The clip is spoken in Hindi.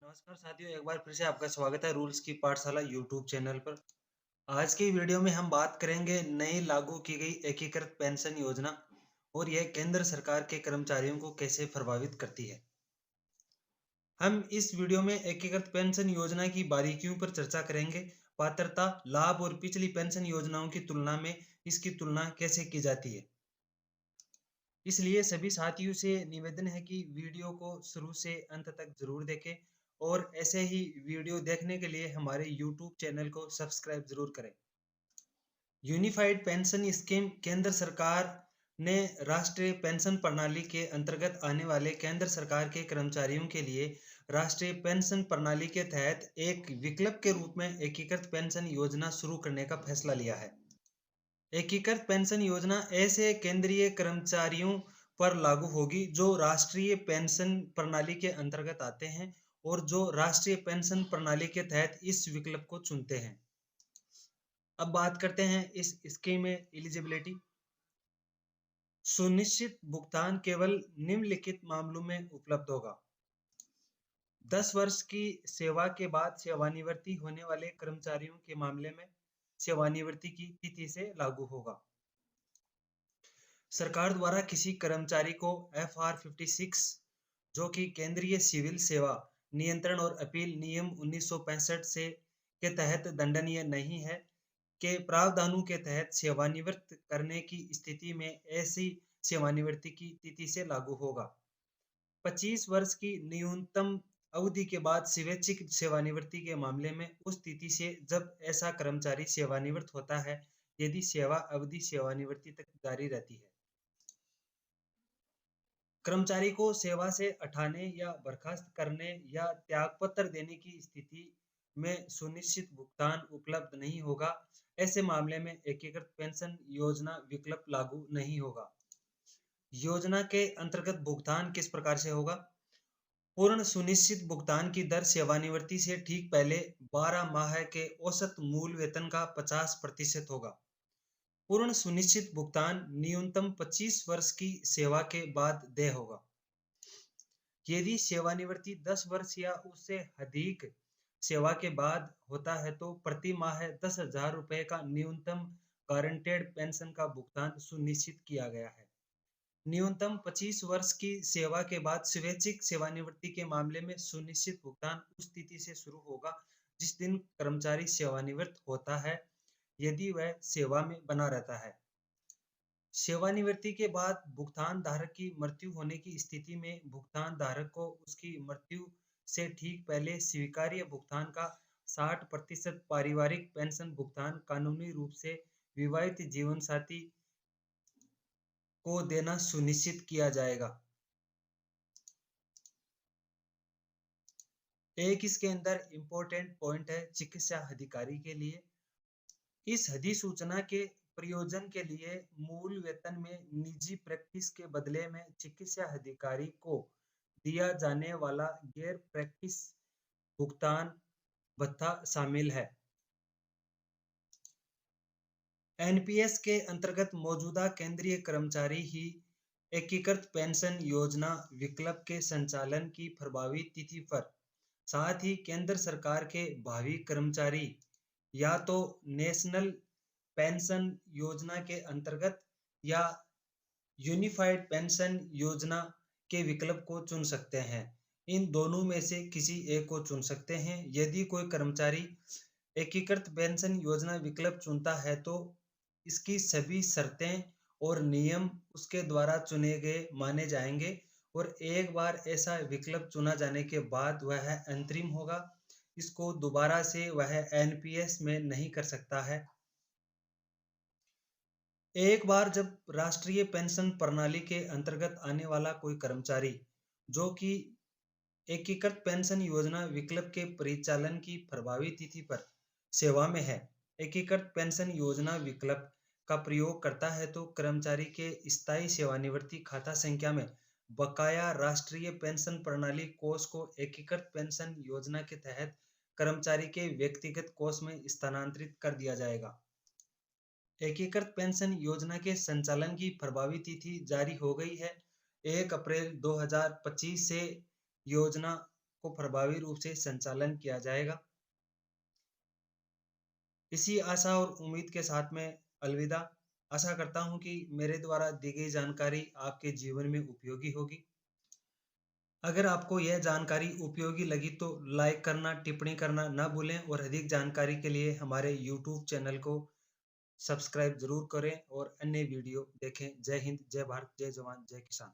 नमस्कार साथियों, एक बार फिर से आपका स्वागत है रूल्स की पाठशाला यूट्यूब चैनल पर। आज की वीडियो में हम बात करेंगे नई लागू की गई एकीकृत पेंशन योजना और यह केंद्र सरकार के कर्मचारियों को कैसे प्रभावित करती है। हम इस वीडियो में एकीकृत पेंशन योजना की बारीकियों पर चर्चा करेंगे। पात्रता, लाभ और पिछली पेंशन योजनाओं की तुलना में इसकी तुलना कैसे की जाती है। इसलिए सभी साथियों से निवेदन है कि वीडियो को शुरू से अंत तक जरूर देखें और ऐसे ही वीडियो देखने के लिए हमारे YouTube चैनल को सब्सक्राइब जरूर करें। यूनिफाइड पेंशन स्कीम केंद्र सरकार ने राष्ट्रीय पेंशन प्रणाली के अंतर्गत आने वाले केंद्र सरकार के कर्मचारियों के लिए राष्ट्रीय पेंशन प्रणाली के तहत एक विकल्प के रूप में एकीकृत पेंशन योजना शुरू करने का फैसला लिया है। एकीकृत पेंशन योजना ऐसे केंद्रीय कर्मचारियों पर लागू होगी जो राष्ट्रीय पेंशन प्रणाली के अंतर्गत आते हैं और जो राष्ट्रीय पेंशन प्रणाली के तहत इस विकल्प को चुनते हैं। अब बात करते हैं इस स्कीम में एलिजिबिलिटी। सुनिश्चित भुगतान केवल निम्नलिखित मामलों में उपलब्ध होगा। 10 वर्ष की सेवा के बाद सेवानिवृत्ति होने वाले कर्मचारियों के मामले में सेवानिवृत्ति की तिथि से लागू होगा। सरकार द्वारा किसी कर्मचारी को FR 56 जो कि केंद्रीय सिविल सेवा नियंत्रण और अपील नियम 1965 से के तहत दंडनीय नहीं है के प्रावधानों के तहत सेवानिवृत्त करने की स्थिति में ऐसी सेवानिवृत्ति की तिथि से लागू होगा। 25 वर्ष की न्यूनतम अवधि के बाद स्वैच्छिक सेवानिवृत्ति के मामले में उस तिथि से जब ऐसा कर्मचारी सेवानिवृत्त होता है यदि सेवा अवधि सेवानिवृत्ति तक जारी रहती है। कर्मचारी को सेवा से हटाने या बर्खास्त करने या त्यागपत्र देने की स्थिति में सुनिश्चित भुगतान उपलब्ध नहीं होगा। ऐसे मामले में एकीकृत पेंशन योजना विकल्प लागू नहीं होगा। योजना के अंतर्गत भुगतान किस प्रकार से होगा। पूर्ण सुनिश्चित भुगतान की दर सेवानिवृत्ति से ठीक पहले 12 माह के औसत मूल वेतन का 50% होगा। पूर्ण सुनिश्चित भुगतान न्यूनतम 25 वर्ष की सेवा के बाद देय होगा। यदि सेवानिवृत्ति 10 वर्ष या उससे अधिक सेवा के बाद होता है तो प्रति माह 10,000 रुपए का न्यूनतम गारंटेड पेंशन का भुगतान सुनिश्चित किया गया है। न्यूनतम 25 वर्ष की सेवा के बाद स्वैच्छिक सेवानिवृत्ति के मामले में सुनिश्चित भुगतान उस तिथि से शुरू होगा जिस दिन कर्मचारी सेवानिवृत्त होता है यदि वह सेवा में बना रहता है। सेवानिवृत्ति के बाद भुगतान धारक की मृत्यु होने की स्थिति में भुगतान धारक को उसकी मृत्यु से ठीक पहले स्वीकार्य भुगतान का 60% पारिवारिक पेंशन भुगतान कानूनी रूप से विवाहित जीवन साथी को देना सुनिश्चित किया जाएगा। एक इसके अंदर इंपॉर्टेंट पॉइंट है चिकित्सा अधिकारी के लिए। इस अधिसूचना के प्रयोजन के लिए मूल वेतन में निजी प्रैक्टिस के बदले में चिकित्सा अधिकारी को दिया जाने वाला गैर प्रैक्टिस भुगतान भत्ता शामिल है। एनपीएस के अंतर्गत मौजूदा केंद्रीय कर्मचारी ही एकीकृत पेंशन योजना विकल्प के संचालन की प्रभावी तिथि पर साथ ही केंद्र सरकार के भावी कर्मचारी या तो नेशनल पेंशन योजना के अंतर्गत या यूनिफाइड पेंशन योजना के विकल्प को चुन सकते हैं। इन दोनों में से किसी एक को चुन सकते हैं। यदि कोई कर्मचारी एकीकृत पेंशन योजना विकल्प चुनता है तो इसकी सभी शर्तें और नियम उसके द्वारा चुने गए माने जाएंगे और एक बार ऐसा विकल्प चुना जाने के बाद वह अंतरिम होगा। इसको दोबारा से वह एनपीएस में नहीं कर सकता है। एक बार जब राष्ट्रीय पेंशन प्रणाली के अंतर्गत आने वाला कोई कर्मचारी जो कि एकीकृत पेंशन योजना विकल्प के परिचालन की प्रभावी तिथि पर सेवा में है, एकीकृत पेंशन योजना विकल्प का प्रयोग करता है तो कर्मचारी के स्थायी सेवानिवृत्ति खाता संख्या में बकाया राष्ट्रीय पेंशन प्रणाली कोष को एकीकृत पेंशन योजना के तहत कर्मचारी के व्यक्तिगत कोष में स्थानांतरित कर दिया जाएगा। एकीकृत पेंशन योजना के संचालन की प्रभावी तिथि जारी हो गई है। 1 अप्रैल 2025 से योजना को प्रभावी रूप से संचालन किया जाएगा। इसी आशा और उम्मीद के साथ मैं अलविदा। आशा करता हूँ कि मेरे द्वारा दी गई जानकारी आपके जीवन में उपयोगी होगी। अगर आपको यह जानकारी उपयोगी लगी तो लाइक करना, टिप्पणी करना ना भूलें और अधिक जानकारी के लिए हमारे यूट्यूब चैनल को सब्सक्राइब ज़रूर करें और अन्य वीडियो देखें। जय हिंद, जय भारत, जय जवान, जय किसान।